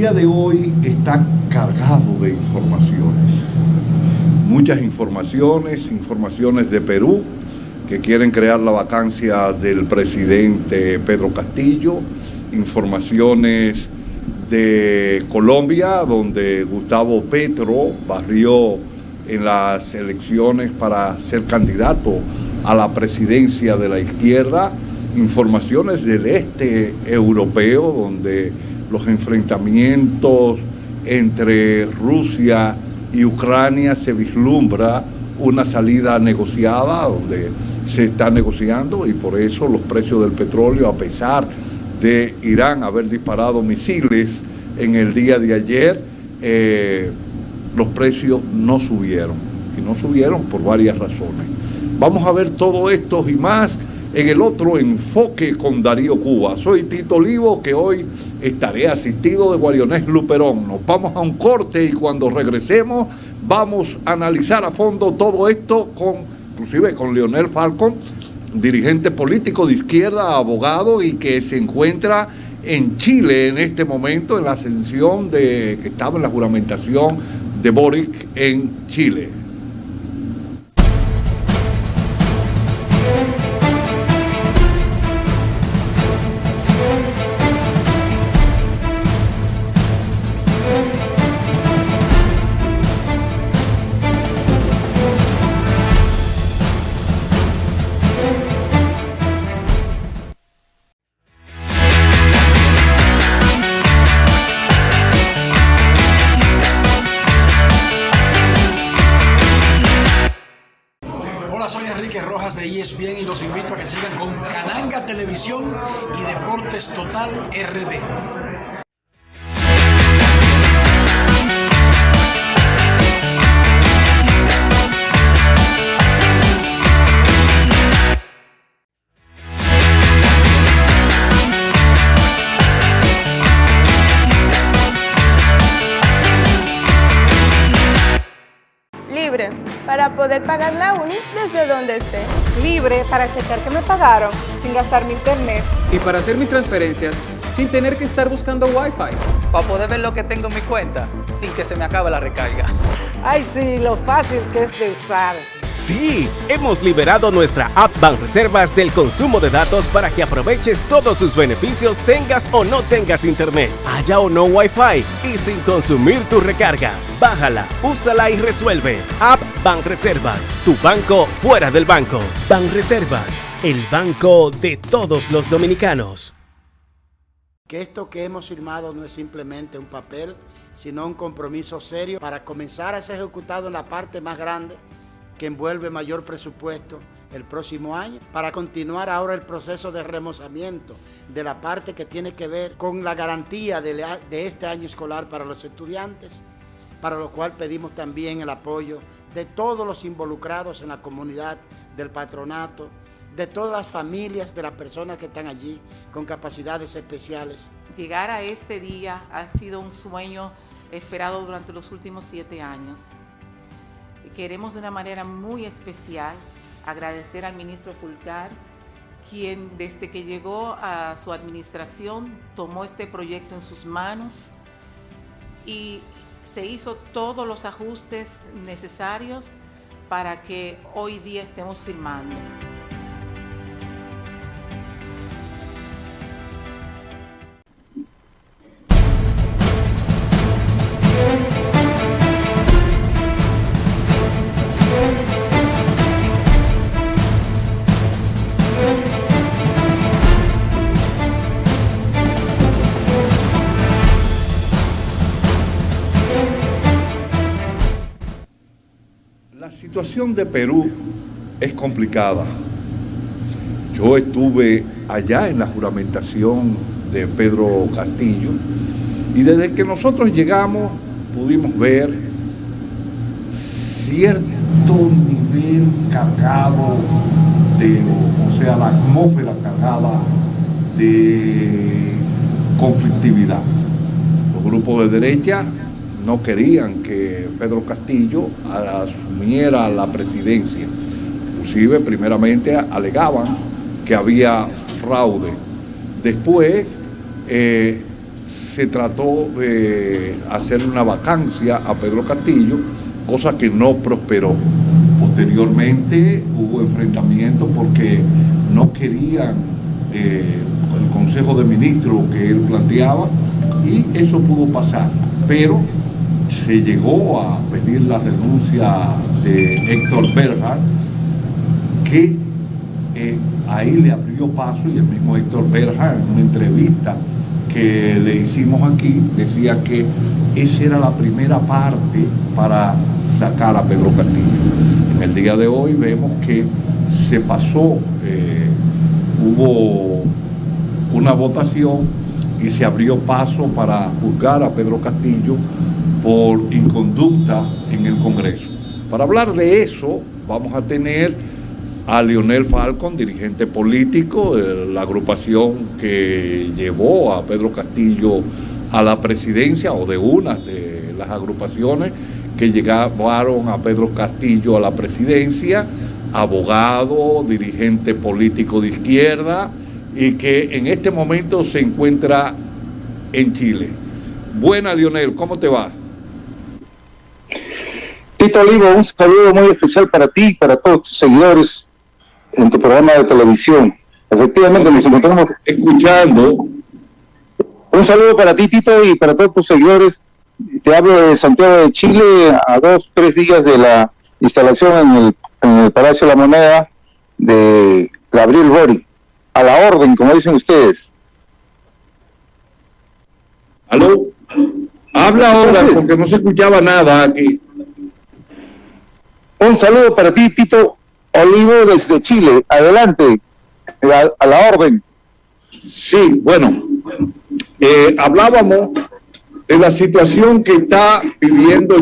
día de hoy está cargado de informaciones. Muchas informaciones de Perú, que quieren crear la vacancia del presidente Pedro Castillo, informaciones de Colombia, donde Gustavo Petro barrió en las elecciones para ser candidato a la presidencia de la izquierda, informaciones del este europeo, donde los enfrentamientos entre Rusia y Ucrania se vislumbra una salida negociada, donde se está negociando, y por eso los precios del petróleo, a pesar de Irán haber disparado misiles en el día de ayer, los precios no subieron, y no subieron por varias razones. Vamos a ver todo esto y más en el otro enfoque con Darío Cuba. Soy Tito Olivo, que hoy estaré asistido de Guarionés Luperón. Nos vamos a un corte y cuando regresemos vamos a analizar a fondo todo esto, inclusive con Leonel Falcón, dirigente político de izquierda, abogado, y que se encuentra en Chile en este momento, en la ascensión que estaba en la juramentación de Boric en Chile. De ESPN, y los invito a que sigan con Cananga Televisión y Deportes Total RD. Libre para poder pagar la uni desde donde esté. Libre para checar que me pagaron sin gastar mi internet. Y para hacer mis transferencias sin tener que estar buscando Wi-Fi. Para poder ver lo que tengo en mi cuenta sin que se me acabe la recarga. Ay, sí, lo fácil que es de usar. Sí, hemos liberado nuestra app Banreservas del consumo de datos para que aproveches todos sus beneficios, tengas o no tengas internet, haya o no Wi-Fi, y sin consumir tu recarga. Bájala, úsala y resuelve. App Banreservas, tu banco fuera del banco. Banreservas, el banco de todos los dominicanos. Que esto que hemos firmado no es simplemente un papel, sino un compromiso serio para comenzar a ser ejecutado en la parte más grande, que envuelve mayor presupuesto el próximo año, para continuar ahora el proceso de remozamiento de la parte que tiene que ver con la garantía de este año escolar para los estudiantes, para lo cual pedimos también el apoyo de todos los involucrados en la comunidad, del patronato, de todas las familias de las personas que están allí con capacidades especiales. Llegar a este día ha sido un sueño esperado durante los últimos 7 años. Queremos de una manera muy especial agradecer al ministro Fulcar, quien desde que llegó a su administración tomó este proyecto en sus manos y se hizo todos los ajustes necesarios para que hoy día estemos firmando. La situación de Perú es complicada. Yo estuve allá en la juramentación de Pedro Castillo y desde que nosotros llegamos pudimos ver cierto nivel cargado la atmósfera cargada de conflictividad. Los grupos de derecha no querían que Pedro Castillo asumiera la presidencia. Inclusive, primeramente, alegaban que había fraude. Después, se trató de hacerle una vacancia a Pedro Castillo, cosa que no prosperó. Posteriormente hubo enfrentamientos porque no querían el Consejo de Ministros que él planteaba, y eso pudo pasar, pero se llegó a pedir la renuncia de Héctor Berhard, que ahí le abrió paso, y el mismo Héctor Berhard, en una entrevista que le hicimos aquí, decía que esa era la primera parte para sacar a Pedro Castillo. En el día de hoy vemos que se pasó, hubo una votación y se abrió paso para juzgar a Pedro Castillo por inconducta en el Congreso. Para hablar de eso, vamos a tener a Leonel Falcon, dirigente político de la agrupación que llevó a Pedro Castillo a la presidencia, o de una de las agrupaciones que llevaron a Pedro Castillo a la presidencia, abogado, dirigente político de izquierda, y que en este momento se encuentra en Chile. Buena, Leonel, ¿cómo te va? Tito Olivo, un saludo muy especial para ti y para todos tus seguidores en tu programa de televisión. Efectivamente, nos encontramos escuchando. Un saludo para ti, Tito, y para todos tus seguidores. Te hablo de Santiago de Chile, a 2-3 días de la instalación en el Palacio de la Moneda de Gabriel Boric. A la orden, como dicen ustedes. ¿Aló? Habla ahora, porque no se escuchaba nada aquí. Un saludo para ti, Tito Olivo, desde Chile. Adelante, a la orden. Sí, bueno, hablábamos de la situación que está viviendo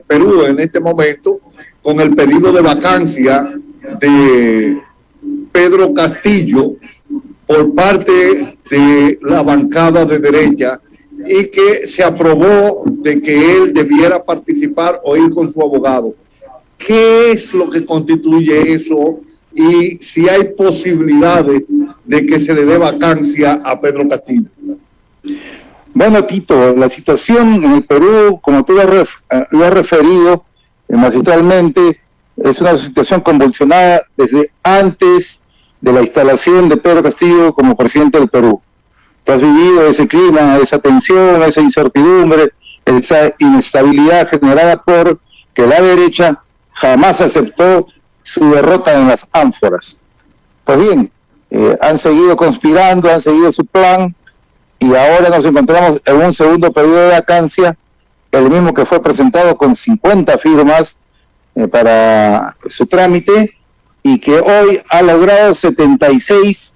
Perú en este momento, con el pedido de vacancia de Pedro Castillo por parte de la bancada de derecha, y que se aprobó de que él debiera participar o ir con su abogado. ¿Qué es lo que constituye eso? Y si hay posibilidades de que se le dé vacancia a Pedro Castillo. Bueno, Tito, la situación en el Perú, como tú lo has referido magistralmente, es una situación convulsionada desde antes de la instalación de Pedro Castillo como presidente del Perú. Tú has vivido ese clima, esa tensión, esa incertidumbre, esa inestabilidad generada por que la derecha jamás aceptó su derrota en las ánforas. Pues bien, han seguido conspirando, han seguido su plan, y ahora nos encontramos en un segundo pedido de vacancia, el mismo que fue presentado con 50 firmas para su trámite, y que hoy ha logrado 76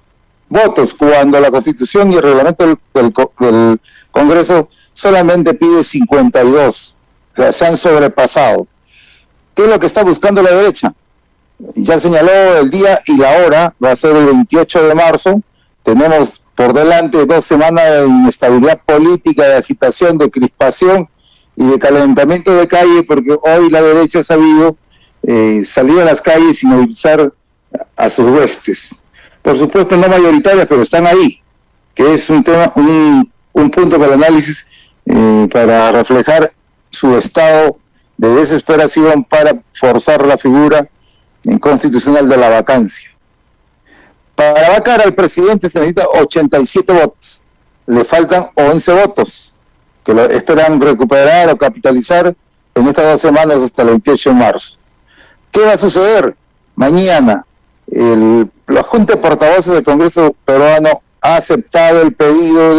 votos, cuando la Constitución y el reglamento del Congreso solamente pide 52. O sea, se han sobrepasado. ¿Qué es lo que está buscando la derecha? Ya señaló el día y la hora, va a ser el 28 de marzo. Tenemos por delante 2 semanas de inestabilidad política, de agitación, de crispación y de calentamiento de calle, porque hoy la derecha ha sabido salir a las calles y movilizar a sus huestes. Por supuesto no mayoritarias, pero están ahí, que es un tema, un punto para el análisis, para reflejar su estado de desesperación para forzar la figura inconstitucional de la vacancia. Para vacar al presidente se necesita 87 votos, le faltan 11 votos, que lo esperan recuperar o capitalizar en estas 2 semanas hasta el 28 de marzo. ¿Qué va a suceder? Mañana, la Junta de Portavoces del Congreso peruano ha aceptado el pedido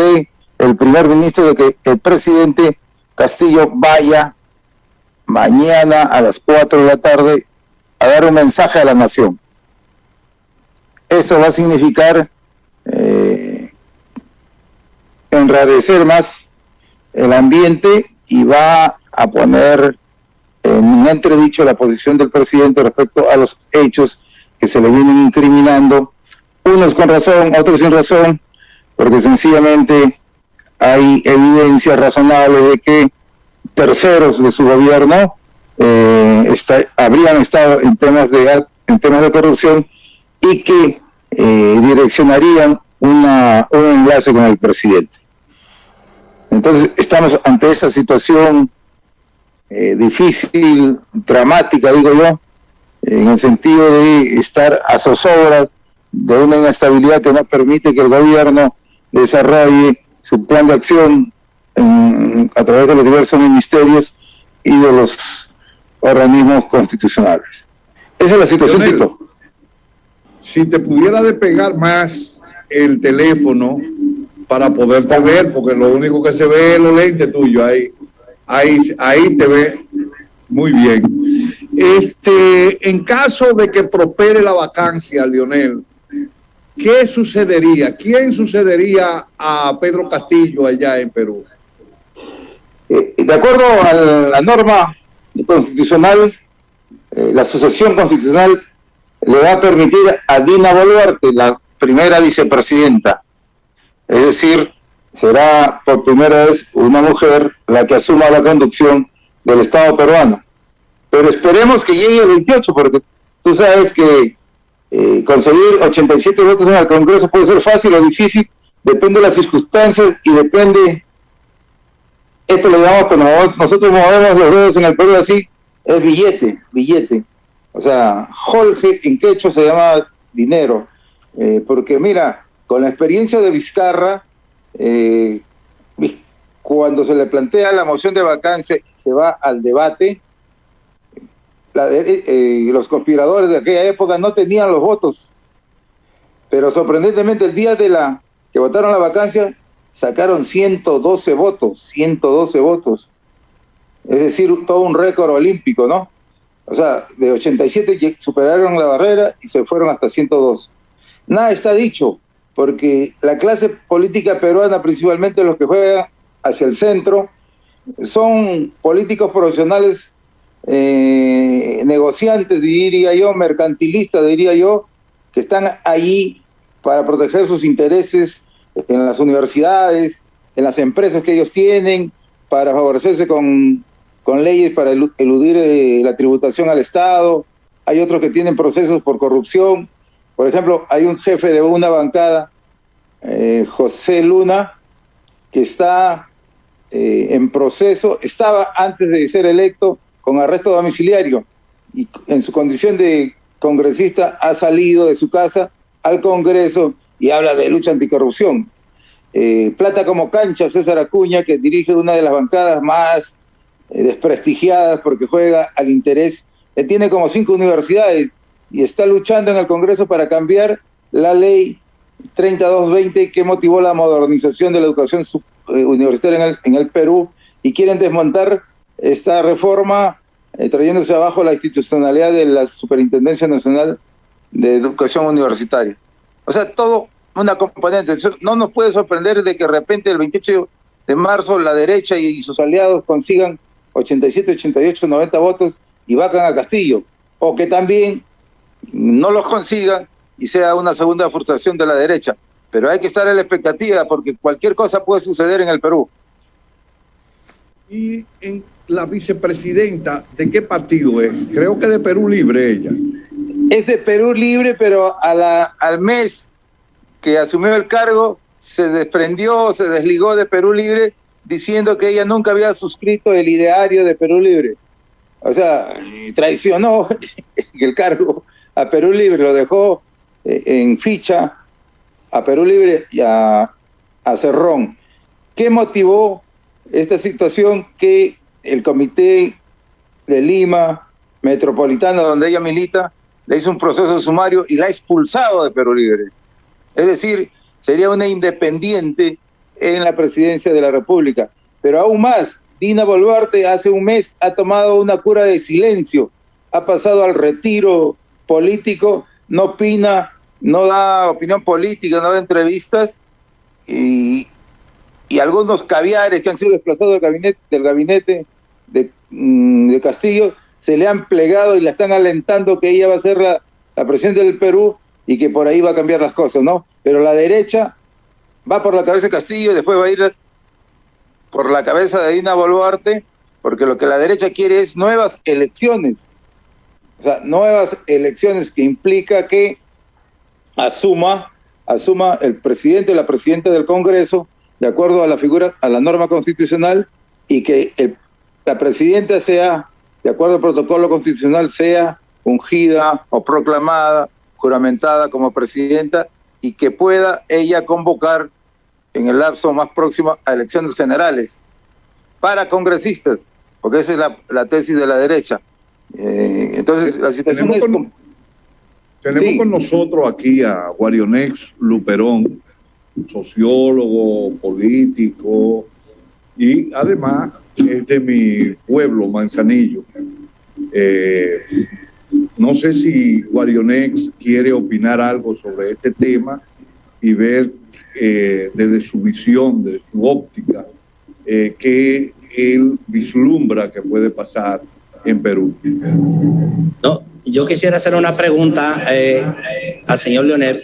del primer ministro de que el presidente Castillo vaya mañana a las 4 de la tarde a dar un mensaje a la nación. Eso va a significar enrarecer más el ambiente y va a poner en entredicho la posición del presidente respecto a los hechos que se le vienen incriminando, unos con razón, otros sin razón, porque sencillamente hay evidencias razonables de que terceros de su gobierno habrían estado en temas de corrupción y que direccionarían un enlace con el presidente. Entonces estamos ante esa situación difícil, dramática, digo yo, en el sentido de estar a zozobra de una inestabilidad que no permite que el gobierno desarrolle su plan de acción a través de los diversos ministerios y de los organismos constitucionales. Esa es la situación, Leonel, Tito. Si te pudiera despegar más el teléfono para poderte ver, porque lo único que se ve es los lentes tuyos, ahí te ve muy bien. En caso de que prospere la vacancia, Leonel, ¿qué sucedería? ¿Quién sucedería a Pedro Castillo allá en Perú? De acuerdo a la norma constitucional, la asociación constitucional le va a permitir a Dina Boluarte, la primera vicepresidenta. Es decir, será por primera vez una mujer la que asuma la conducción del Estado peruano. Pero esperemos que llegue el 28, porque tú sabes que conseguir 87 votos en el Congreso puede ser fácil o difícil, depende de las circunstancias y depende, esto le llamamos cuando nosotros movemos los dedos en el Perú así, es billete. O sea, Jorge en quechua se llama dinero, porque mira, con la experiencia de Vizcarra, cuando se le plantea la moción de vacancia y se va al debate, los conspiradores de aquella época no tenían los votos, pero sorprendentemente el día que votaron la vacancia sacaron 112 votos, es decir, todo un récord olímpico, ¿no? O sea, de 87 superaron la barrera y se fueron hasta 102. Nada está dicho, porque la clase política peruana, principalmente los que juegan hacia el centro, son políticos profesionales, negociantes, diría yo, mercantilistas, diría yo, que están allí para proteger sus intereses en las universidades, en las empresas que ellos tienen, para favorecerse con leyes para eludir la tributación al Estado. Hay otros que tienen procesos por corrupción. Por ejemplo, hay un jefe de una bancada, José Luna, que está en proceso, estaba antes de ser electo con arresto domiciliario y en su condición de congresista ha salido de su casa al Congreso y habla de lucha anticorrupción. Plata como cancha, César Acuña, que dirige una de las bancadas más desprestigiadas porque juega al interés. Él tiene como 5 universidades y está luchando en el Congreso para cambiar la ley 3220 que motivó la modernización de la educación universitaria en el Perú, y quieren desmontar esta reforma trayéndose abajo la institucionalidad de la Superintendencia Nacional de Educación Universitaria. O sea, todo una componente. No nos puede sorprender de que de repente el 28 de marzo la derecha y sus aliados consigan 87, 88, 90 votos y vacan a Castillo, o que también no los consigan y sea una segunda frustración de la derecha. Pero hay que estar en la expectativa porque cualquier cosa puede suceder en el Perú. Y en la vicepresidenta, ¿de qué partido es? Creo que de Perú Libre ella. Es de Perú Libre, pero al mes que asumió el cargo se desligó de Perú Libre, diciendo que ella nunca había suscrito el ideario de Perú Libre. O sea, traicionó el cargo a Perú Libre, lo dejó en ficha a Perú Libre y a Cerrón. ¿Qué motivó esta situación? Que el Comité de Lima Metropolitano, donde ella milita, le hizo un proceso sumario y la ha expulsado de Perú Libre. Es decir, sería una independiente en la presidencia de la República. Pero aún más, Dina Boluarte hace un mes ha tomado una cura de silencio, ha pasado al retiro político, no opina, no da opinión política, no da entrevistas, y algunos caviares que han sido desplazados del gabinete de Castillo se le han plegado y la están alentando que ella va a ser la presidenta del Perú y que por ahí va a cambiar las cosas, ¿no? Pero la derecha va por la cabeza de Castillo y después va a ir por la cabeza de Dina Boluarte, porque lo que la derecha quiere es nuevas elecciones. O sea, nuevas elecciones que implica que asuma el presidente o la presidenta del Congreso de acuerdo a la figura, a la norma constitucional, y que la presidenta sea, de acuerdo al protocolo constitucional, sea ungida o proclamada, juramentada como presidenta, y que pueda ella convocar en el lapso más próximo a elecciones generales para congresistas, porque esa es la tesis de la derecha. Entonces, la situación tenemos con nosotros aquí a Guarionex Luperón, sociólogo, político, y además es de mi pueblo, Manzanillo. No sé si Guarionex quiere opinar algo sobre este tema y ver desde su visión, desde su óptica, que él vislumbra que puede pasar en Perú. No, yo quisiera hacer una pregunta al señor Leonel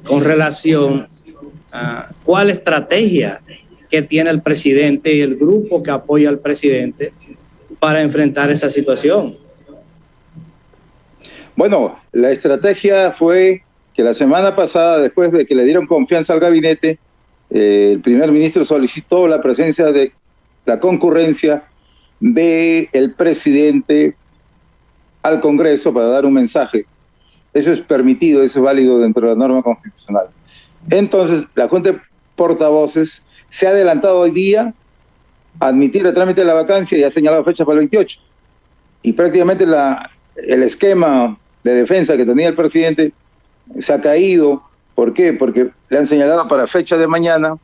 con relación a cuál estrategia que tiene el presidente y el grupo que apoya al presidente para enfrentar esa situación. Bueno, la estrategia fue que la semana pasada, después de que le dieron confianza al gabinete, el primer ministro solicitó la presencia de la concurrencia del presidente al Congreso para dar un mensaje. Eso es permitido, eso es válido dentro de la norma constitucional. Entonces, la Junta de Portavoces se ha adelantado hoy día a admitir el trámite de la vacancia y ha señalado fecha para el 28. Y prácticamente el esquema de defensa que tenía el presidente se ha caído. ¿Por qué? Porque le han señalado para fecha de mañana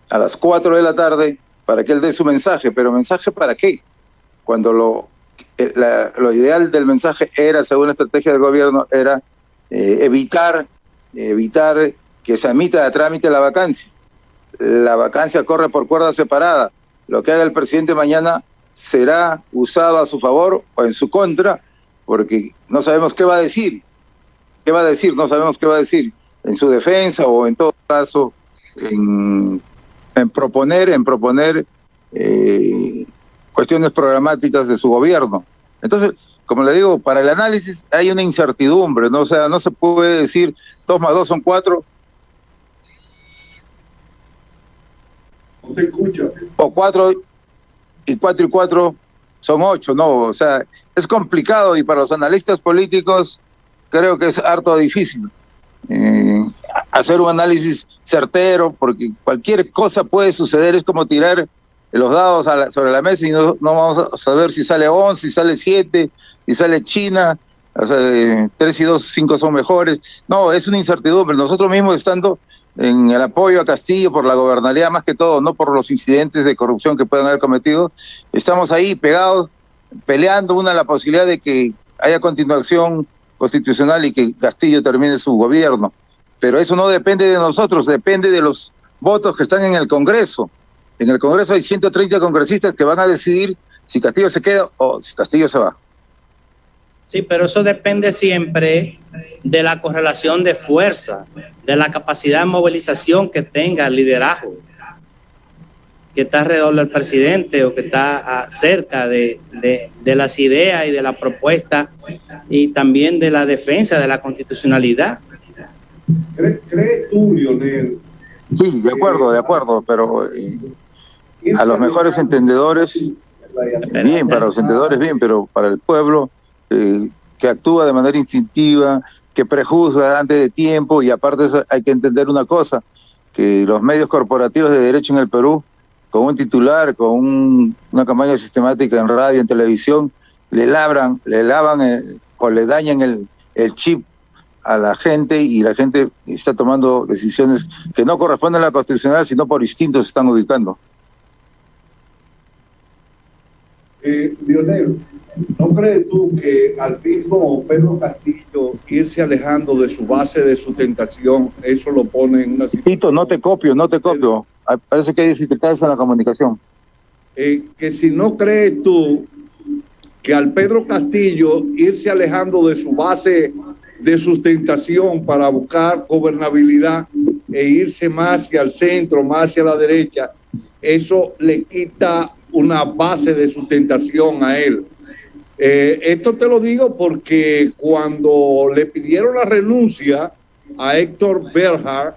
a las 4 de la tarde para que él dé su mensaje. ¿Pero mensaje para qué? Cuando lo ideal del mensaje era, según la estrategia del gobierno, era evitar que se admita a trámite la vacancia. La vacancia corre por cuerda separada. Lo que haga el presidente mañana será usado a su favor o en su contra, porque no sabemos qué va a decir. No sabemos qué va a decir en su defensa o en todo caso en proponer cuestiones programáticas de su gobierno. Entonces, como le digo, para el análisis hay una incertidumbre, ¿no? O sea, no se puede decir 2 más 2 son 4. No te escucho. O 4 y 4 son 8, no, o sea, es complicado y para los analistas políticos creo que es harto difícil hacer un análisis certero, porque cualquier cosa puede suceder, es como tirar los dados sobre la mesa y no vamos a saber si sale 11, si sale 7, si sale China, o sea, 3 y 2, 5 son mejores. No, es una incertidumbre. Nosotros mismos estando en el apoyo a Castillo por la gobernabilidad, más que todo, no por los incidentes de corrupción que puedan haber cometido, estamos ahí pegados, peleando la posibilidad de que haya continuación constitucional y que Castillo termine su gobierno. Pero eso no depende de nosotros, depende de los votos que están en el Congreso. En el Congreso hay 130 congresistas que van a decidir si Castillo se queda o si Castillo se va. Sí, pero eso depende siempre de la correlación de fuerza, de la capacidad de movilización que tenga el liderazgo, que está alrededor del presidente o que está cerca de las ideas y de la propuesta y también de la defensa de la constitucionalidad. ¿Crees tú, Leonel? Sí, de acuerdo, pero a los mejores entendedores, bien, para los entendedores bien, pero para el pueblo que actúa de manera instintiva, que prejuzga antes de tiempo, y aparte de eso hay que entender una cosa, que los medios corporativos de derecho en el Perú, con un titular, con una campaña sistemática en radio, en televisión, le lavan o le dañan el chip a la gente, y la gente está tomando decisiones que no corresponden a la constitucional, sino por instinto se están ubicando. Leonel, ¿no crees tú que al mismo Pedro Castillo irse alejando de su base de sustentación, eso lo pone en una situación? Tito, no te copio. Parece que hay dificultades en la comunicación. Que si no crees tú que al Pedro Castillo irse alejando de su base de sustentación para buscar gobernabilidad e irse más hacia el centro, más hacia la derecha, eso le quita una base de sustentación a él. Esto te lo digo porque cuando le pidieron la renuncia a Héctor Berhard,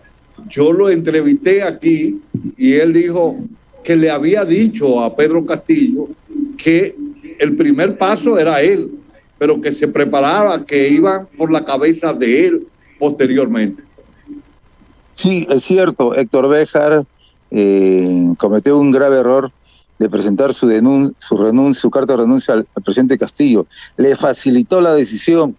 yo lo entrevisté aquí y él dijo que le había dicho a Pedro Castillo que el primer paso era él, pero que se preparaba, que iban por la cabeza de él posteriormente. Sí, es cierto, Héctor Béjar cometió un grave error de presentar su carta de renuncia al presidente Castillo. Le facilitó la decisión.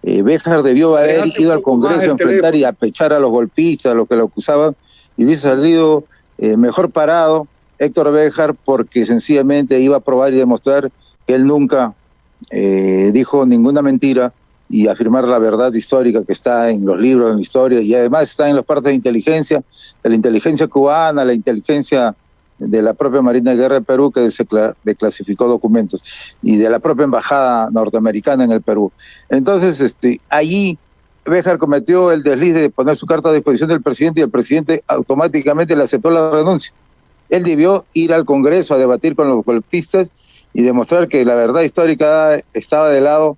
Béjar debió haber ido al Congreso a enfrentar y a pechar a los golpistas, a los que lo acusaban, y hubiese salido mejor parado Héctor Béjar, porque sencillamente iba a probar y demostrar que él nunca dijo ninguna mentira y afirmar la verdad histórica que está en los libros, en la historia, y además está en las partes de la inteligencia cubana, la inteligencia de la propia Marina de Guerra de Perú, que declasificó documentos, y de la propia embajada norteamericana en el Perú. Entonces, allí Béjar cometió el desliz de poner su carta a disposición del presidente, y el presidente automáticamente le aceptó la renuncia. Él debió ir al Congreso a debatir con los golpistas y demostrar que la verdad histórica estaba del lado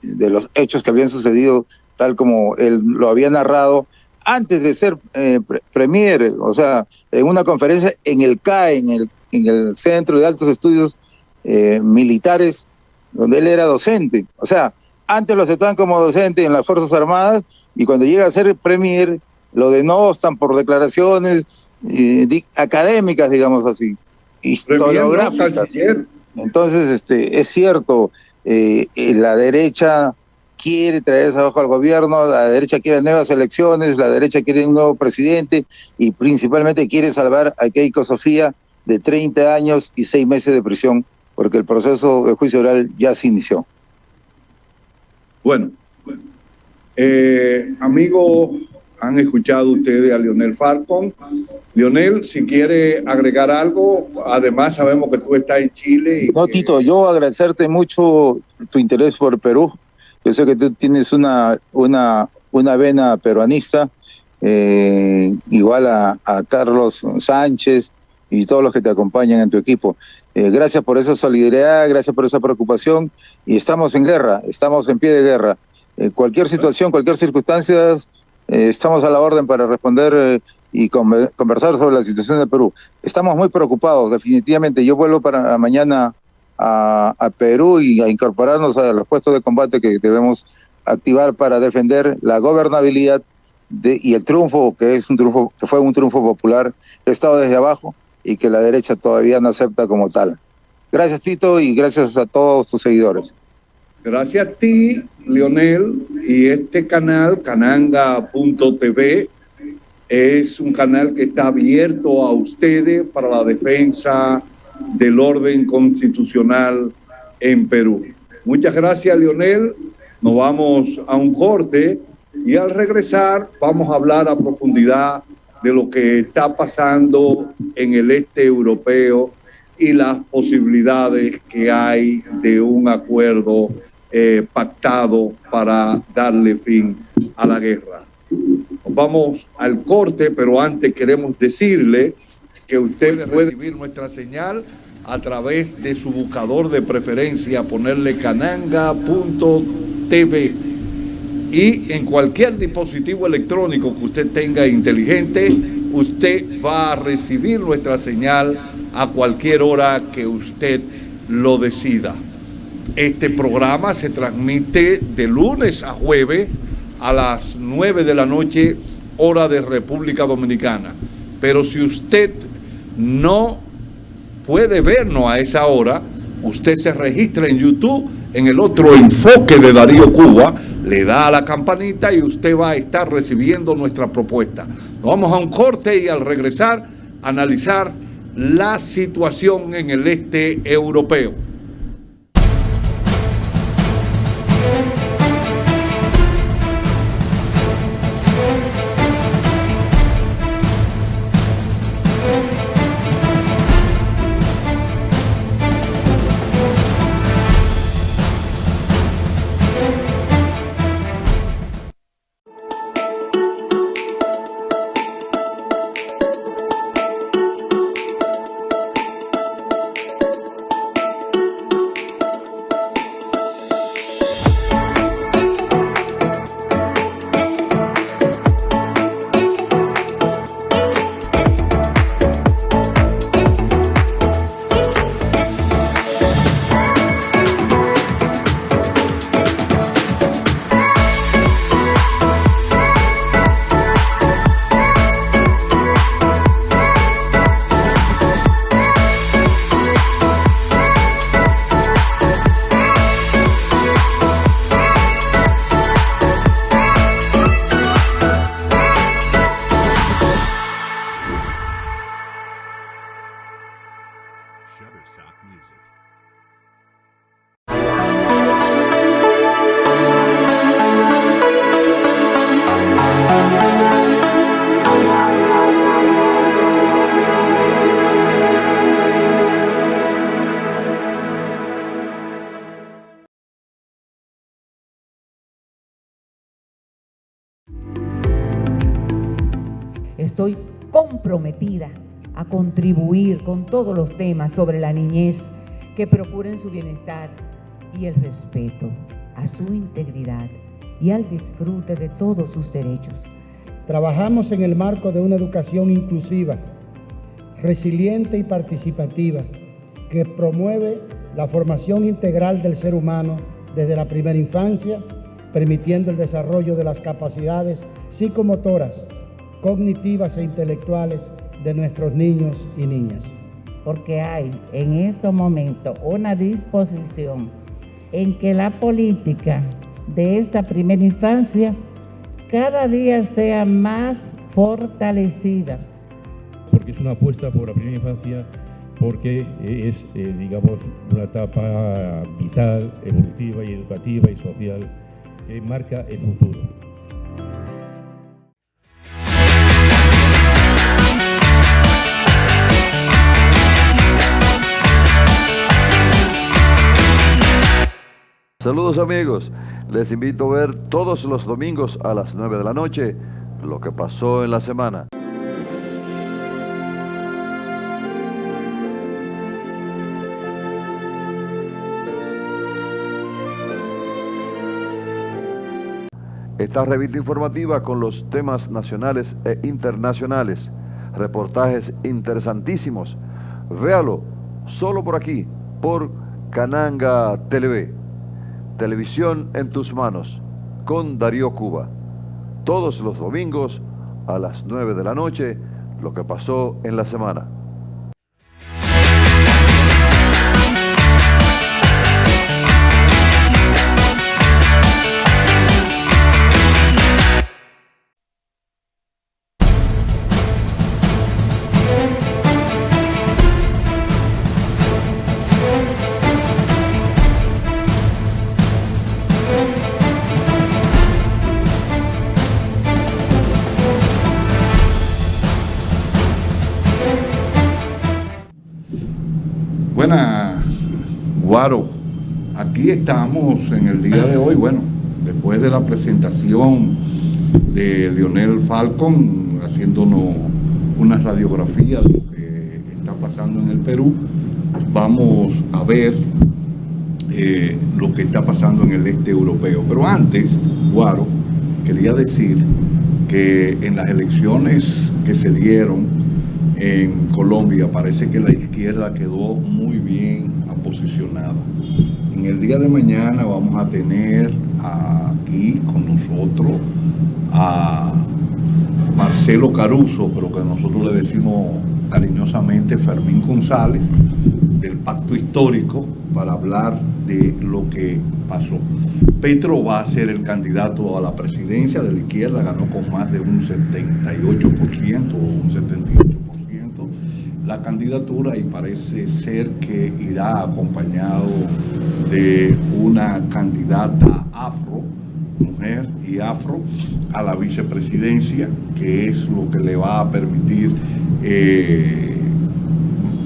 de los hechos que habían sucedido, tal como él lo había narrado antes de ser premier, o sea, en una conferencia en el CAE, en el Centro de Altos Estudios Militares, donde él era docente. O sea, antes lo aceptaban como docente en las Fuerzas Armadas, y cuando llega a ser premier lo denostan por declaraciones académicas, digamos así, historiográficas. Entonces, es cierto, la derecha quiere traerse abajo al gobierno, la derecha quiere nuevas elecciones, la derecha quiere un nuevo presidente, y principalmente quiere salvar a Keiko Sofía de 30 años y 6 meses de prisión, porque el proceso de juicio oral ya se inició. Bueno, amigos, han escuchado ustedes a Leonel Falcón. Leonel, si quiere agregar algo, además sabemos que tú estás en Chile. No, Tito, yo agradecerte mucho tu interés por Perú. Yo sé que tú tienes una vena peruanista, igual a Carlos Sánchez y todos los que te acompañan en tu equipo. Gracias por esa solidaridad, gracias por esa preocupación, y estamos en guerra, estamos en pie de guerra. Cualquier situación, cualquier circunstancia, estamos a la orden para responder y conversar sobre la situación de Perú. Estamos muy preocupados, definitivamente. Yo vuelvo para mañana a Perú y a incorporarnos a los puestos de combate que debemos activar para defender la gobernabilidad y el triunfo, que fue un triunfo popular, que ha estado desde abajo y que la derecha todavía no acepta como tal. Gracias, Tito, y gracias a todos tus seguidores. Gracias a ti, Leonel, y este canal, cananga.tv, es un canal que está abierto a ustedes para la defensa del orden constitucional en Perú. Muchas gracias, Leonel. Nos vamos a un corte y al regresar vamos a hablar a profundidad de lo que está pasando en el este europeo y las posibilidades que hay de un acuerdo pactado para darle fin a la guerra. Nos vamos al corte, pero antes queremos decirle que usted puede recibir nuestra señal a través de su buscador de preferencia, ponerle cananga.tv, y en cualquier dispositivo electrónico que usted tenga inteligente, usted va a recibir nuestra señal a cualquier hora que usted lo decida. Este programa se transmite de lunes a jueves a las 9 de la noche, hora de República Dominicana. Pero si usted no puede vernos a esa hora, usted se registra en YouTube, en el otro enfoque de Darío Cuba, le da a la campanita y usted va a estar recibiendo nuestra propuesta. Nos vamos a un corte y al regresar, analizar la situación en el este europeo. estoy comprometida a contribuir con todos los temas sobre la niñez que procuren su bienestar y el respeto a su integridad y al disfrute de todos sus derechos. Trabajamos en el marco de una educación inclusiva, resiliente y participativa, que promueve la formación integral del ser humano desde la primera infancia, permitiendo el desarrollo de las capacidades psicomotoras, cognitivas e intelectuales de nuestros niños y niñas. Porque hay en estos momentos una disposición en que la política de esta primera infancia cada día sea más fortalecida. Porque es una apuesta por la primera infancia, porque es, digamos, una etapa vital, evolutiva y educativa y social que marca el futuro. Saludos amigos, les invito a ver todos los domingos a las 9 de la noche lo que pasó en la semana. Esta revista informativa con los temas nacionales e internacionales, reportajes interesantísimos. Véalo solo por aquí, por Cananga TV. Televisión en tus manos, con Darío Cuba. Todos los domingos a las 9 de la noche, lo que pasó en la semana. Buenas, Guaro. Aquí estamos en el día de hoy, bueno, después de la presentación de Leonel Falcón, haciéndonos una radiografía de lo que está pasando en el Perú, vamos a ver lo que está pasando en el este europeo. Pero antes, Guaro, quería decir que en las elecciones que se dieron en Colombia parece que la izquierda quedó muy bien posicionada. En el día de mañana vamos a tener aquí con nosotros a Marcelo Caruso, pero que nosotros le decimos cariñosamente Fermín González, del Pacto Histórico, para hablar de lo que pasó. Petro va a ser el candidato a la presidencia de la izquierda, ganó con más de un 78% o un 78% la candidatura, y parece ser que irá acompañado de una candidata afro, mujer y afro, a la vicepresidencia, que es lo que le va a permitir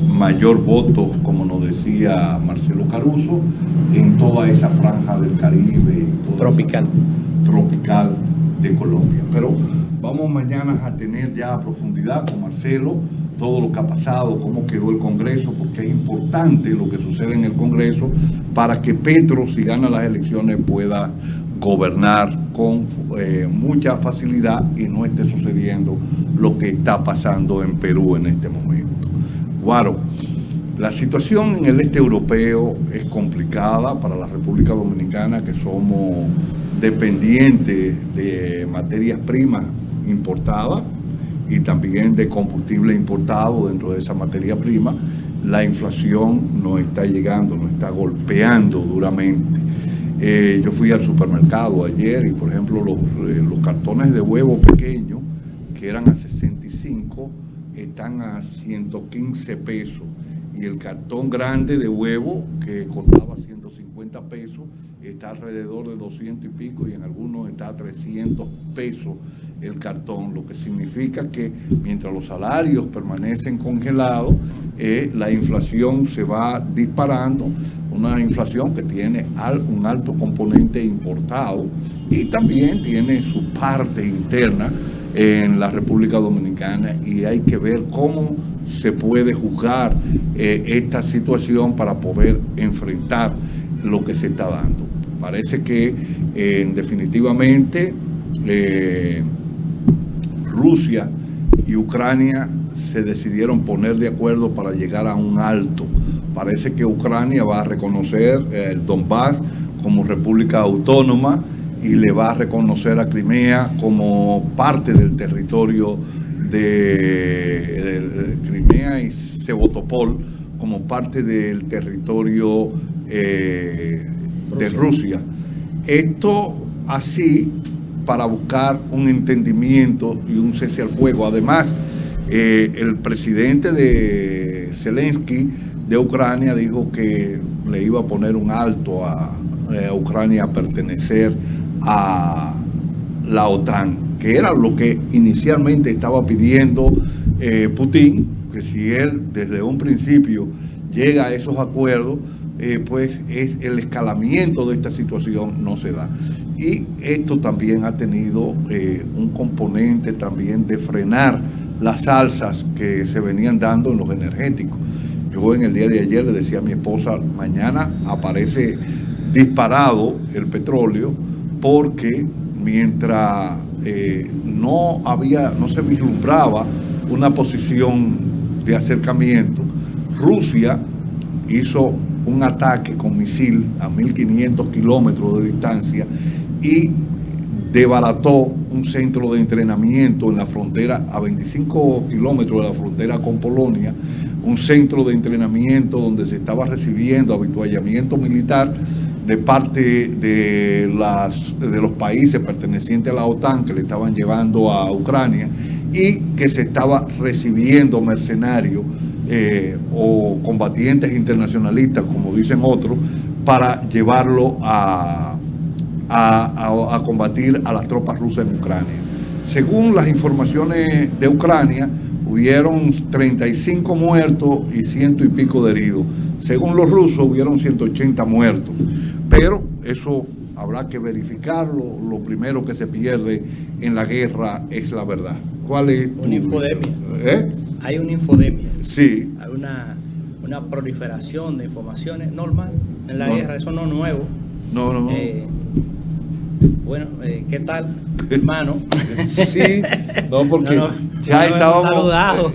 mayor votos, como nos decía Marcelo Caruso, en toda esa franja del Caribe tropical de Colombia. Pero vamos mañana a tener ya a profundidad con Marcelo todo lo que ha pasado, cómo quedó el Congreso, porque es importante lo que sucede en el Congreso para que Petro, si gana las elecciones, pueda gobernar con mucha facilidad y no esté sucediendo lo que está pasando en Perú en este momento. Guaro, la situación en el este europeo es complicada para la República Dominicana, que somos dependientes de materias primas importadas y también de combustible importado. Dentro de esa materia prima, la inflación nos está llegando, nos está golpeando duramente. Yo fui al supermercado ayer y, por ejemplo, los cartones de huevo pequeños, que eran a 65, están a 115 pesos. Y el cartón grande de huevo, que costaba 150 pesos, está alrededor de 200 y pico, y en algunos está a 300 pesos el cartón, lo que significa que mientras los salarios permanecen congelados, la inflación se va disparando, una inflación que tiene un alto componente importado y también tiene su parte interna en la República Dominicana, y hay que ver cómo se puede juzgar esta situación para poder enfrentar lo que se está dando. Parece que definitivamente Rusia y Ucrania se decidieron poner de acuerdo para llegar a un alto. Parece que Ucrania va a reconocer el Donbass como república autónoma y le va a reconocer a Crimea como parte del territorio de Crimea y Sevastopol como parte del territorio de Rusia. Esto así para buscar un entendimiento y un cese al fuego. Además, el presidente de Zelensky de Ucrania dijo que le iba a poner un alto a Ucrania a pertenecer a la OTAN, que era lo que inicialmente estaba pidiendo Putin, que si él desde un principio llega a esos acuerdos, pues el escalamiento de esta situación no se da. Y esto también ha tenido un componente también de frenar las alzas que se venían dando en los energéticos. Yo en el día de ayer le decía a mi esposa, mañana aparece disparado el petróleo, porque mientras no se vislumbraba una posición de acercamiento, Rusia hizo un ataque con misil a 1.500 kilómetros de distancia y desbarató un centro de entrenamiento en la frontera, a 25 kilómetros de la frontera con Polonia, un centro de entrenamiento donde se estaba recibiendo avituallamiento militar de parte de los países pertenecientes a la OTAN que le estaban llevando a Ucrania, y que se estaba recibiendo mercenarios o combatientes internacionalistas, como dicen otros, para llevarlo a combatir a las tropas rusas en Ucrania. Según las informaciones de Ucrania, hubieron 35 muertos y 100 y pico de heridos. Según los rusos, hubieron 180 muertos. Pero eso habrá que verificarlo. Lo primero que se pierde en la guerra es la verdad. ¿Cuál es? Una infodemia. Hay una infodemia. Sí. Hay una proliferación de informaciones normal en la guerra. Eso no es nuevo. No. Bueno, ¿qué tal, hermano? Sí, porque ya estábamos saludados.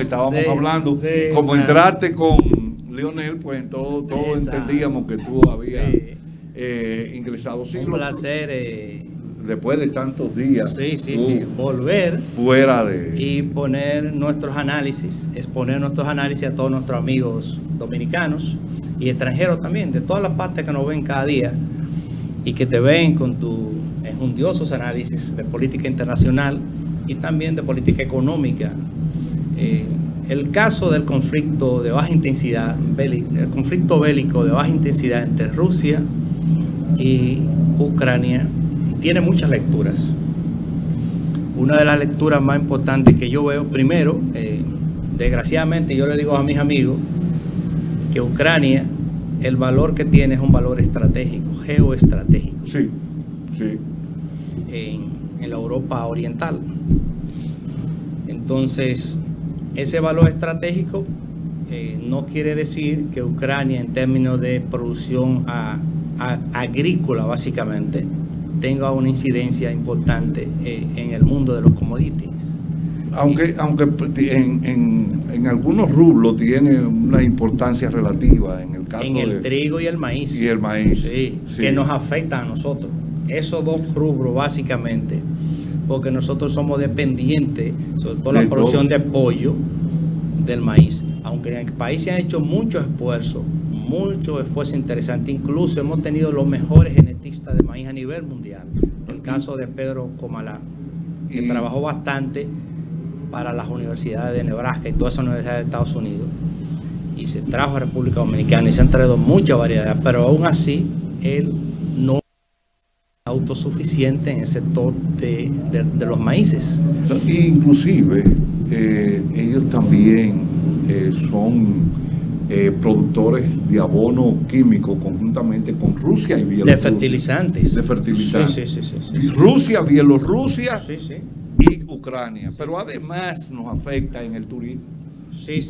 Estábamos hablando. Sí, como entraste con Leonel, pues todos entendíamos que tú habías ingresado. Sí, un placer. Después de tantos días. Sí. Volver. Fuera de. Y exponer nuestros análisis a todos nuestros amigos dominicanos y extranjeros también, de todas las partes que nos ven cada día y que te ven con tus enjundiosos análisis de política internacional y también de política económica. El caso del conflicto de baja intensidad, el conflicto bélico de baja intensidad entre Rusia y Ucrania tiene muchas lecturas. Una de las lecturas más importantes que yo veo, primero, desgraciadamente yo le digo a mis amigos que Ucrania, el valor que tiene es un valor estratégico, geoestratégico. Sí. En la Europa oriental. Entonces, ese valor estratégico no quiere decir que Ucrania, en términos de producción agrícola, básicamente, tenga una incidencia importante en el mundo de los commodities. Aunque en algunos rublos tiene una importancia relativa, en el caso del trigo y el maíz. Sí, que nos afecta a nosotros. Esos dos rubros básicamente, porque nosotros somos dependientes, sobre todo la producción de pollo, del maíz. Aunque en el país se han hecho muchos esfuerzos interesantes, incluso hemos tenido los mejores genetistas de maíz a nivel mundial. El caso de Pedro Comalá, que trabajó bastante para las universidades de Nebraska y todas esas universidades de Estados Unidos, y se trajo a República Dominicana y se han traído mucha variedad, pero aún así él no es autosuficiente en el sector de los maíces. Inclusive ellos también son productores de abono químico conjuntamente con Rusia y Bielorrusia. De fertilizantes. Sí. Rusia, Bielorrusia y Ucrania, pero además nos afecta en el turismo.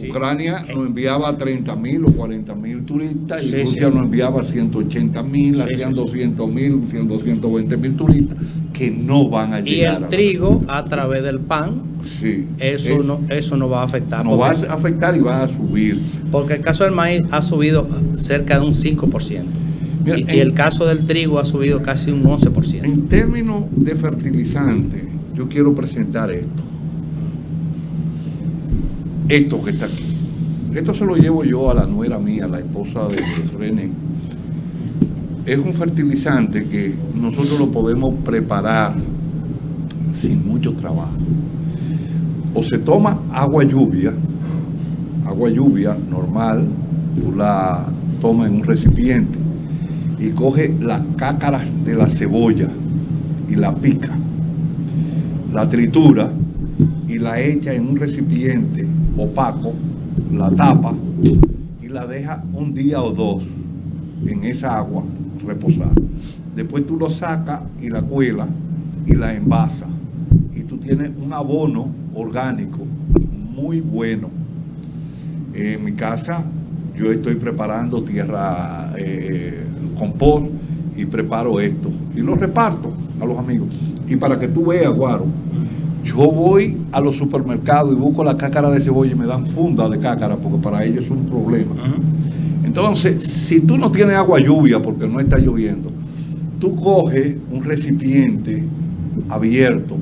Ucrania nos enviaba 30.000 o 40.000 turistas y Rusia nos enviaba 180.000, hacían 200.000, 220.000 turistas que no van a llegar. Y el trigo a través del pan, eso no va a afectar. No va a afectar y va a subir. Porque el caso del maíz ha subido cerca de un 5%. Mira, y el caso del trigo ha subido casi un 11%. En términos de fertilizante, yo quiero presentar esto. Esto que está aquí. Esto se lo llevo yo a la nuera mía, la esposa de René. Es un fertilizante que nosotros lo podemos preparar sin mucho trabajo. O se toma agua lluvia normal, tú la tomas en un recipiente y coge las cácaras de la cebolla y la pica, la tritura y la echa en un recipiente opaco, la tapa y la deja un día o dos en esa agua reposar. Después tú lo sacas y la cuelas y la envasas y tú tienes un abono orgánico muy bueno. En mi casa yo estoy preparando tierra compost y preparo esto y lo reparto a los amigos. Y para que tú veas, Guaro, yo voy a los supermercados y busco la cácara de cebolla y me dan funda de cácara porque para ellos es un problema. Entonces, si tú no tienes agua lluvia porque no está lloviendo, tú coges un recipiente abierto,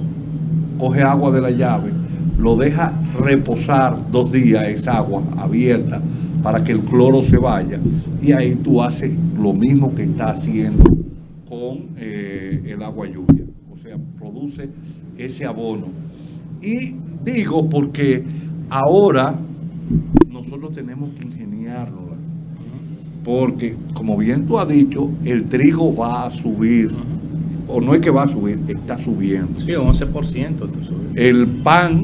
coges agua de la llave, lo dejas reposar 2 días esa agua abierta para que el cloro se vaya y ahí tú haces lo mismo que está haciendo con el agua lluvia. O sea, produce ese abono. Y digo porque ahora nosotros tenemos que ingeniárnosla, porque como bien tú has dicho, el trigo va a subir, o no es que va a subir, está subiendo. Sí, 11% tú subes. El pan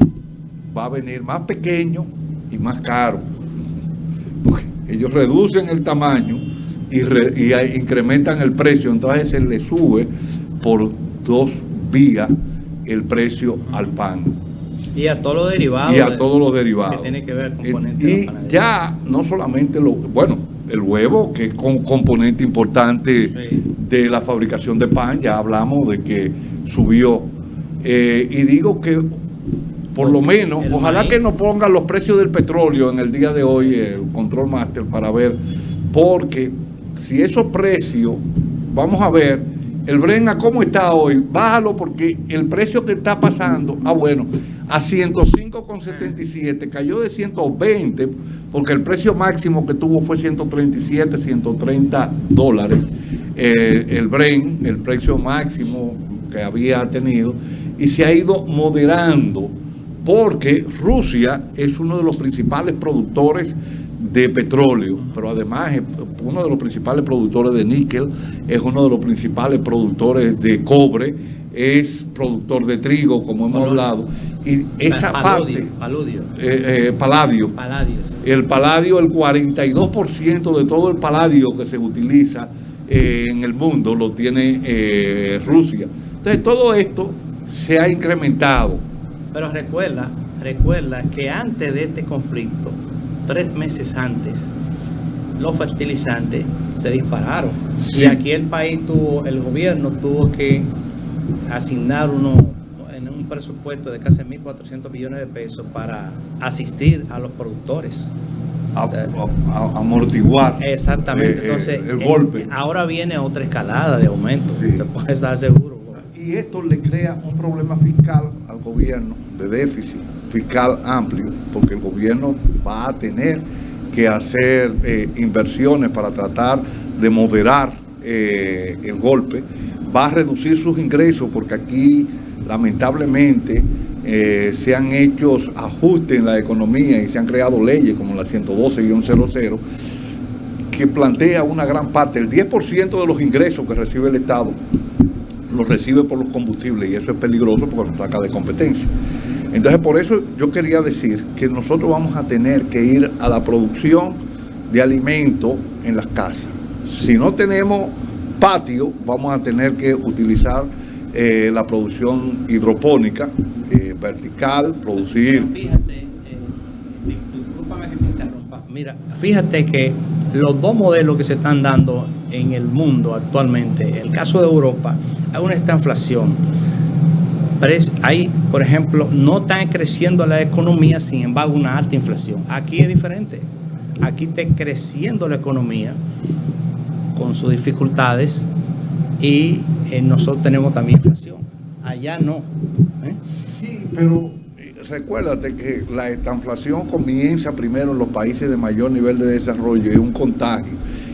va a venir más pequeño y más caro, porque ellos reducen el tamaño y incrementan el precio, entonces se le sube por 2 vías el precio al pan. Y a todos los derivados. Y a todos los derivados. Que tiene que ver con componentes y ya no solamente el huevo, que es un componente importante de la fabricación de pan, ya hablamos de que subió. Y digo que por lo menos, ojalá que nos pongan los precios del petróleo en el día de hoy, el Control Master, para ver, porque si esos precios, vamos a ver, el Brent a cómo está hoy, bájalo porque el precio que está pasando, a 105,77, cayó de 120, porque el precio máximo que tuvo fue 137, 130 dólares, el Brent, el precio máximo que había tenido, y se ha ido moderando, porque Rusia es uno de los principales productores de petróleo, pero además es uno de los principales productores de níquel, es uno de los principales productores de cobre, es productor de trigo, como hemos hablado, y esa parte, paladio, sí. El paladio, el 42% de todo el paladio que se utiliza en el mundo lo tiene Rusia. Entonces todo esto se ha incrementado. Pero recuerda que antes de este conflicto, 3 meses antes, los fertilizantes se dispararon. Sí. Y aquí el gobierno tuvo que asignar en un presupuesto de casi 1.400 millones de pesos para asistir a los productores. Amortiguar. Exactamente. Entonces, el golpe. Ahora viene otra escalada de aumento. Sí. Te puedes estar seguro. Y esto le crea un problema fiscal al gobierno, de déficit fiscal amplio, porque el gobierno va a tener que hacer inversiones para tratar de moderar el golpe, va a reducir sus ingresos, porque aquí lamentablemente se han hecho ajustes en la economía y se han creado leyes como la 112-00 que plantea una gran parte, el 10% de los ingresos que recibe el Estado lo recibe por los combustibles, y eso es peligroso porque nos saca de competencia. Entonces, por eso yo quería decir que nosotros vamos a tener que ir a la producción de alimentos en las casas. Si no tenemos patio, vamos a tener que utilizar la producción hidropónica, vertical, producir. Fíjate, discúlpame que te interrumpa. Mira, fíjate que los dos modelos que se están dando en el mundo actualmente, el caso de Europa, hay una estanflación. Hay, por ejemplo, no está creciendo la economía, sin embargo, una alta inflación. Aquí es diferente. Aquí está creciendo la economía con sus dificultades y nosotros tenemos también inflación. Allá no. Sí, pero recuérdate que la estanflación comienza primero en los países de mayor nivel de desarrollo, es un contagio.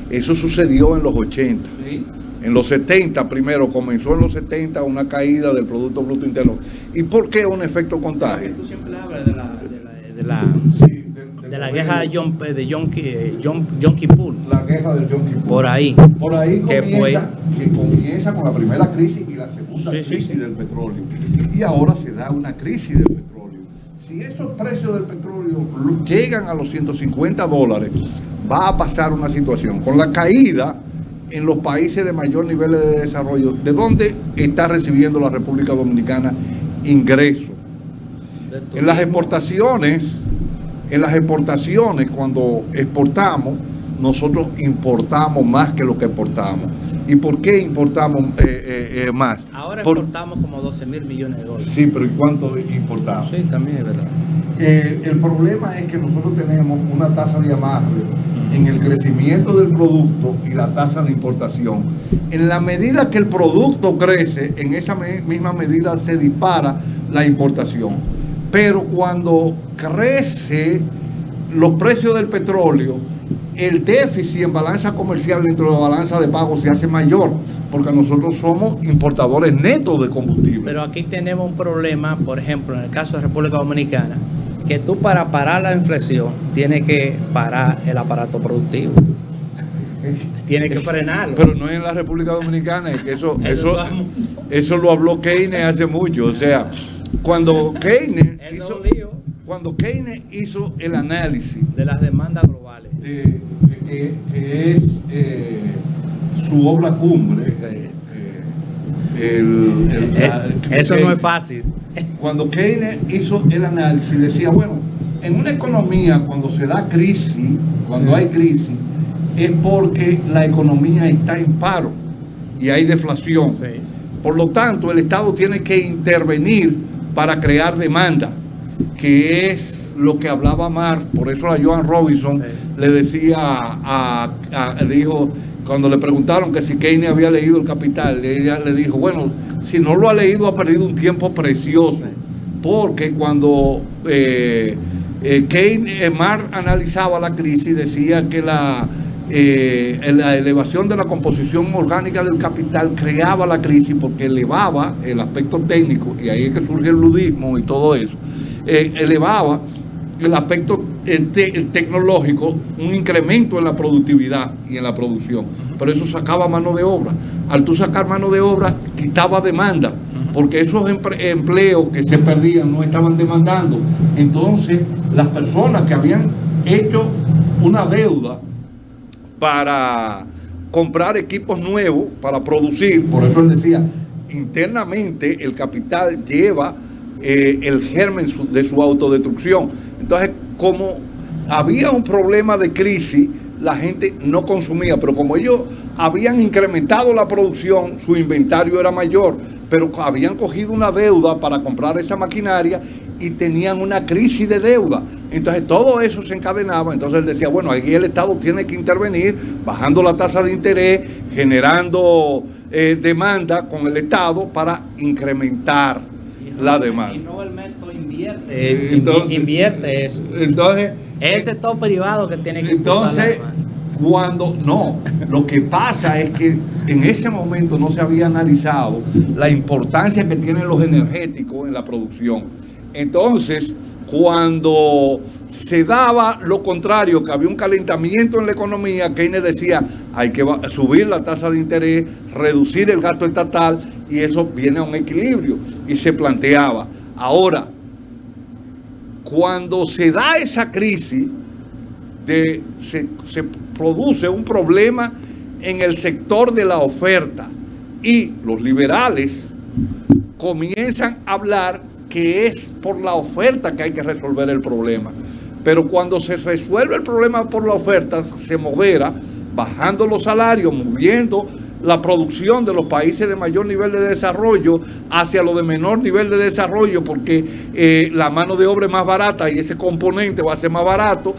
Eso sucedió en los 80. ¿Sí? En los 70 primero, comenzó en los 70 una caída del Producto Bruto Interno. ¿Y por qué un efecto contagio? Tú siempre hablas de la guerra de Yom Kippur. La guerra del Yom Kippur. Por ahí comienza con la primera crisis y la segunda crisis del petróleo. Y ahora se da una crisis del petróleo. Si esos precios del petróleo llegan a los $150, va a pasar una situación. Con la caída en los países de mayor nivel de desarrollo, ¿de dónde está recibiendo la República Dominicana ingresos? En las exportaciones, cuando exportamos, nosotros importamos más que lo que exportamos. ¿Y por qué importamos más? Ahora exportamos como 12.000 millones de dólares. Sí, pero ¿y cuánto importamos? Sí, también es verdad. El problema es que nosotros tenemos una tasa de amarre en el crecimiento del producto y la tasa de importación. En la medida que el producto crece, en esa misma medida se dispara la importación. Pero cuando crece los precios del petróleo, el déficit en balanza comercial dentro de la balanza de pago se hace mayor, porque nosotros somos importadores netos de combustible. Pero aquí tenemos un problema, por ejemplo, en el caso de República Dominicana, que tú para parar la inflación tienes que parar el aparato productivo. Tienes que frenarlo. Pero no es en la República Dominicana, es que eso lo habló Keynes hace mucho. O sea, cuando Keynes hizo el análisis de las demandas globales, que es su obra cumbre, eso no es fácil. Cuando Keynes hizo el análisis, decía, bueno, en una economía cuando se da crisis, cuando hay crisis, es porque la economía está en paro y hay deflación. Sí. Por lo tanto, el Estado tiene que intervenir para crear demanda, que es lo que hablaba Marx. Por eso a Joan Robinson le decía, dijo, cuando le preguntaron que si Keynes había leído El Capital, ella le dijo, bueno, si no lo ha leído ha perdido un tiempo precioso, porque cuando Marx analizaba la crisis, decía que la elevación de la composición orgánica del capital creaba la crisis porque elevaba el aspecto técnico, y ahí es que surge el ludismo y todo eso, elevaba el aspecto tecnológico, un incremento en la productividad y en la producción, pero eso sacaba mano de obra. Al tú sacar mano de obra, quitaba demanda, porque esos empleos que se perdían no estaban demandando. Entonces, las personas que habían hecho una deuda para comprar equipos nuevos, para producir, por eso él decía, internamente el capital lleva el germen de su autodestrucción. Entonces, como había un problema de crisis, la gente no consumía, pero como ellos habían incrementado la producción, su inventario era mayor, pero habían cogido una deuda para comprar esa maquinaria y tenían una crisis de deuda. Entonces todo eso se encadenaba. Entonces él decía, bueno, aquí el Estado tiene que intervenir bajando la tasa de interés, generando demanda con el Estado para incrementar la demanda. Y no el método invierte eso. Entonces, es el sector privado que tiene que entonces, lo que pasa es que en ese momento no se había analizado la importancia que tienen los energéticos en la producción. Entonces, cuando se daba lo contrario, que había un calentamiento en la economía, Keynes decía, hay que subir la tasa de interés, reducir el gasto estatal, y eso viene a un equilibrio. Y se planteaba, ahora, cuando se da esa crisis, se produce un problema en el sector de la oferta, y los liberales comienzan a hablar que es por la oferta que hay que resolver el problema. Pero cuando se resuelve el problema por la oferta, se modera, bajando los salarios, moviendo la producción de los países de mayor nivel de desarrollo hacia los de menor nivel de desarrollo, porque la mano de obra es más barata y ese componente va a ser más barato.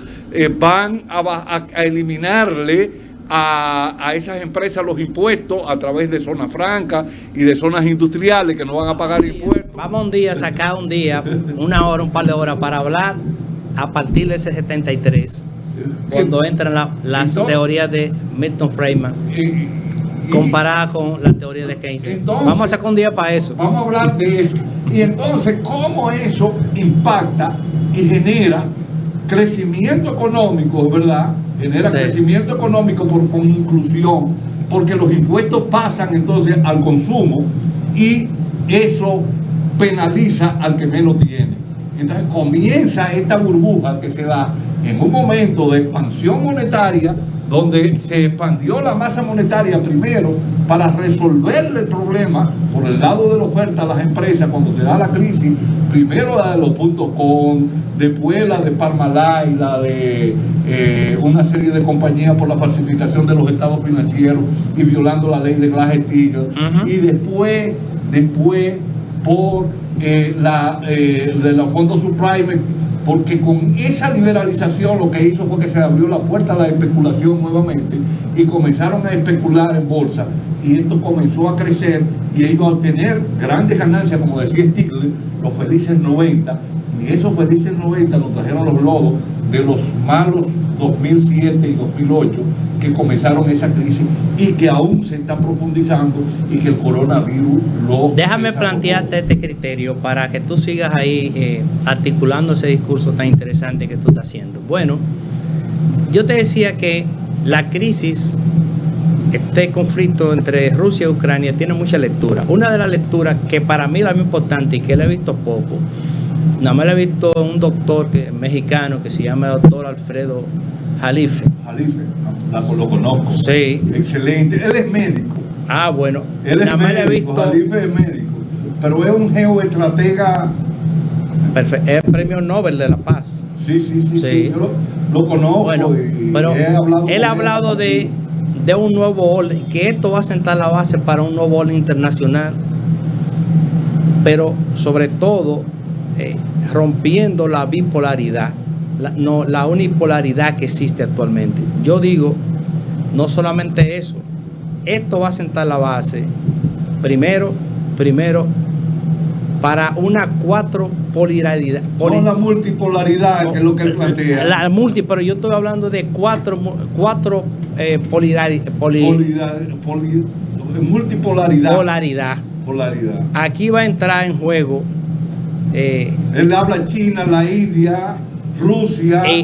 Van a eliminarle a esas empresas los impuestos a través de zonas francas y de zonas industriales que no van a pagar impuestos. Vamos un día, sacar un día, una hora, un par de horas para hablar a partir de ese 73, cuando entran las teorías de Milton Friedman comparadas con la teoría de Keynes. Entonces, vamos a sacar un día para eso. Vamos a hablar de eso. Y entonces, ¿cómo eso impacta y genera crecimiento económico, verdad? Genera crecimiento económico con inclusión, porque los impuestos pasan entonces al consumo y eso penaliza al que menos tiene. Entonces comienza esta burbuja que se da en un momento de expansión monetaria, donde se expandió la masa monetaria primero para resolverle el problema por el lado de la oferta a las empresas cuando se da la crisis, primero la de los .com, después la de Parmalat y la de una serie de compañías por la falsificación de los estados financieros y violando la ley de Glass-Steagall, y después por de los fondos subprime, porque con esa liberalización lo que hizo fue que se abrió la puerta a la especulación nuevamente y comenzaron a especular en bolsa, y esto comenzó a crecer y iba a obtener grandes ganancias, como decía Stiglitz, los felices 90, y esos felices 90 nos trajeron los lodos de los malos 2007 y 2008 que comenzaron esa crisis y que aún se está profundizando y que el coronavirus lo... Déjame plantearte este criterio para que tú sigas ahí articulando ese discurso tan interesante que tú estás haciendo. Bueno, yo te decía que la crisis, este conflicto entre Rusia y Ucrania tiene mucha lectura. Una de las lecturas que para mí es la más importante y que le he visto poco, nada más le he visto a un doctor mexicano que se llama doctor Alfredo Jalife. Lo conozco. Sí. Excelente. Él es médico. Ah, bueno. Él es médico. Jalife es médico. Pero es un geoestratega. Perfecto. Es premio Nobel de la Paz. Sí. Yo lo conozco. Bueno, pero él ha hablado de un nuevo orden, que esto va a sentar la base para un nuevo orden internacional, pero sobre todo rompiendo la bipolaridad, la unipolaridad que existe actualmente. Yo digo, no solamente eso, esto va a sentar la base primero para una cuatropolaridad. No la multipolaridad, que es lo que él plantea. La pero yo estoy hablando de cuatro multipolaridad. Polaridad. Aquí va a entrar en juego. Él habla China, la India, Rusia y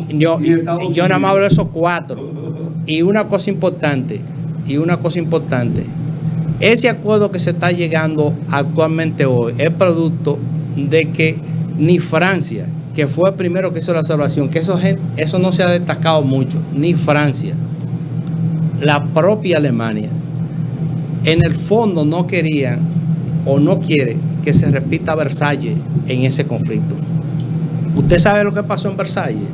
Estados Unidos. Yo nada más hablo de esos cuatro. Y una cosa importante, ese acuerdo que se está llegando actualmente hoy es producto de que ni Francia, que fue el primero que hizo la observación, que eso no se ha destacado mucho, ni Francia, la propia Alemania, en el fondo no querían o no quiere que se repita Versalles en ese conflicto. ¿Usted sabe lo que pasó en Versalles?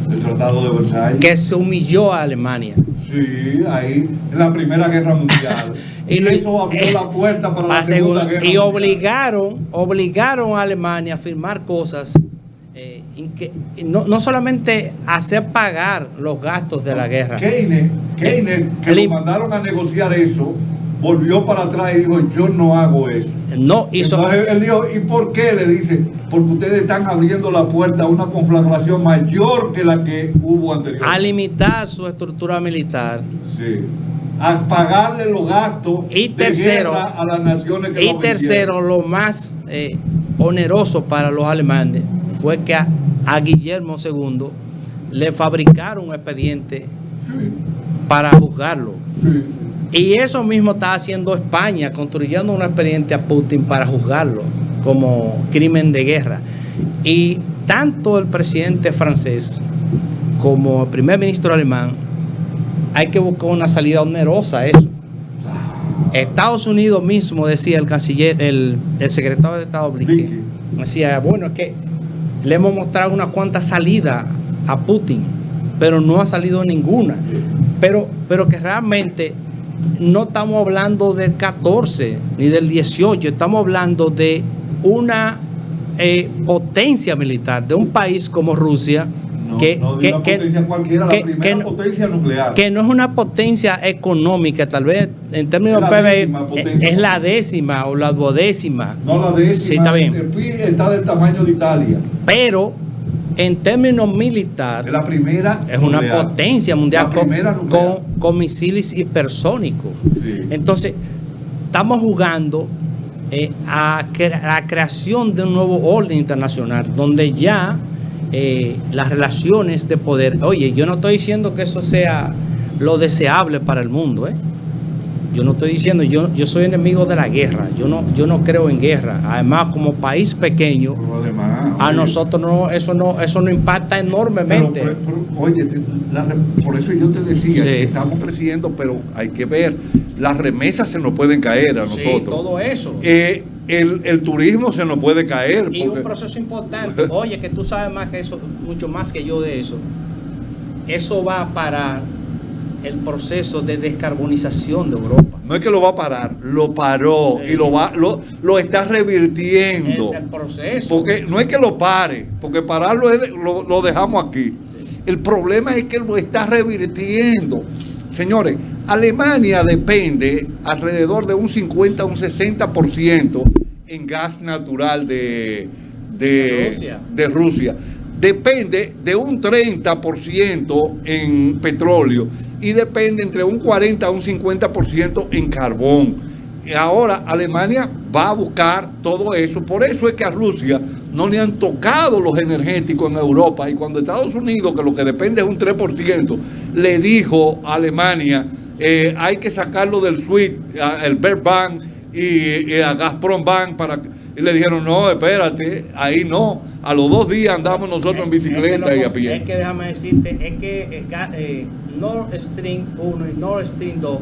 El Tratado de Versalles. Que se humilló a Alemania. Sí, ahí, en la Primera Guerra Mundial. y eso abrió la puerta para la Segunda Guerra Mundial. Y obligaron a Alemania a firmar cosas, no solamente hacer pagar los gastos de la guerra. Keynes, que lo mandaron a negociar eso, volvió para atrás y dijo, yo no hago eso. No hizo. Entonces él dijo, ¿y por qué? Le dice, porque ustedes están abriendo la puerta a una conflagración mayor que la que hubo anteriormente. A limitar su estructura militar. Sí. A pagarle los gastos de guerra a las naciones que y tercero, lo más oneroso para los alemanes fue que a Guillermo II le fabricaron un expediente para juzgarlo. Sí. Y eso mismo está haciendo España, construyendo un expediente a Putin para juzgarlo como crimen de guerra. Y tanto el presidente francés como el primer ministro alemán hay que buscar una salida onerosa a eso. Estados Unidos mismo, decía el canciller, el secretario de Estado Blinken, decía, bueno, es que le hemos mostrado unas cuantas salidas a Putin, pero no ha salido ninguna. Pero que realmente no estamos hablando del 14 ni del 18, estamos hablando de una potencia militar, de un país como Rusia, que no es una potencia económica, tal vez en términos PBI es la décima o la duodécima. No, la décima. Sí, está bien. El PIB está del tamaño de Italia. Pero en términos militares, la primera es una potencia mundial nuclear. con misiles hipersónicos. Sí. Entonces, estamos jugando a la creación de un nuevo orden internacional, donde ya las relaciones de poder, oye, yo no estoy diciendo que eso sea lo deseable para el mundo, yo no estoy diciendo, yo soy enemigo de la guerra, yo no creo en guerra. Además, como país pequeño, a nosotros eso no impacta enormemente. Oye, por eso yo te decía que estamos creciendo, pero hay que ver, las remesas se nos pueden caer a nosotros. Sí, todo eso. El turismo se nos puede caer. Y un proceso importante, oye, que tú sabes más que eso, mucho más que yo de eso. Eso va a parar el proceso de descarbonización de Europa. No es que lo va a parar, lo paró y lo está revirtiendo. El proceso. Porque no es que lo pare, porque pararlo lo dejamos aquí. Sí. El problema es que lo está revirtiendo. Señores, Alemania depende alrededor de un 50 a un 60% en gas natural de Rusia. Depende de un 30% en petróleo y depende entre un 40 a un 50% en carbón. Y ahora Alemania va a buscar todo eso. Por eso es que a Rusia no le han tocado los energéticos en Europa. Y cuando Estados Unidos, que lo que depende es un 3%, le dijo a Alemania, hay que sacarlo del SWIFT, el Berbank y a Gazprom Bank y le dijeron, no, espérate, ahí no. A los 2 días andamos nosotros en bicicleta y a pie. Es que déjame decirte, es que Nord Stream 1 y Nord Stream 2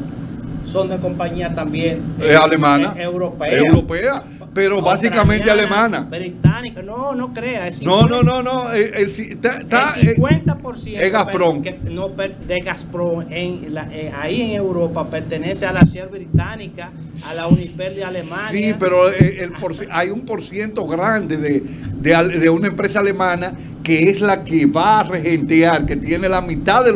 son de compañía también alemana, europea, pero básicamente alemana. Británica, no crea. Es no. El 50% es Gazprom. De Gazprom ahí en Europa pertenece a la Shell británica, a la Uniper de Alemania. Sí, pero hay un porciento grande de una empresa alemana que es la que va a regentear, que tiene la mitad de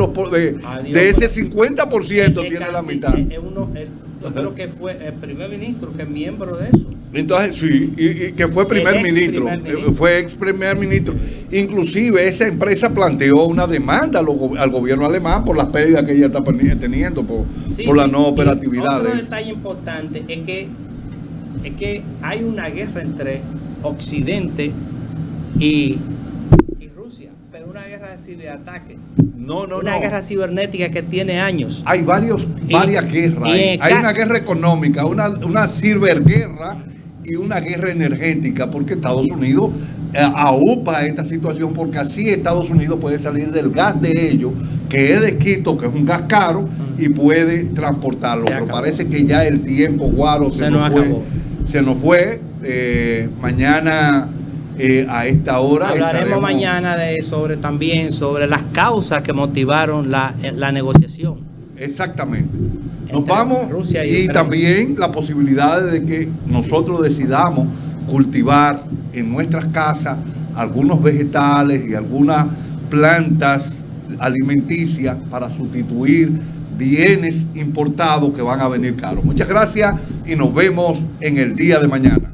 ese 50% tiene la mitad. Yo creo que fue el primer ministro que es miembro de eso. Entonces, sí, y que fue fue ex primer ministro. Inclusive esa empresa planteó una demanda al gobierno alemán por las pérdidas que ella está teniendo por la no operatividad. Otro detalle importante es que hay una guerra entre Occidente y Rusia, pero una guerra de ciberataque. Una guerra cibernética que tiene años. Hay varias guerras. Hay una guerra económica, una ciberguerra y una guerra energética, porque Estados Unidos aupa esta situación, porque así Estados Unidos puede salir del gas de ellos, que es de Quito, que es un gas caro, y puede transportarlo. Pero parece que ya el tiempo, Guaro, se nos fue. Mañana a esta hora hablaremos mañana también sobre las causas que motivaron la negociación. Exactamente. Nos vamos Rusia y también la posibilidad de que nosotros decidamos cultivar en nuestras casas algunos vegetales y algunas plantas alimenticias para sustituir bienes importados que van a venir caros. Muchas gracias y nos vemos en el día de mañana.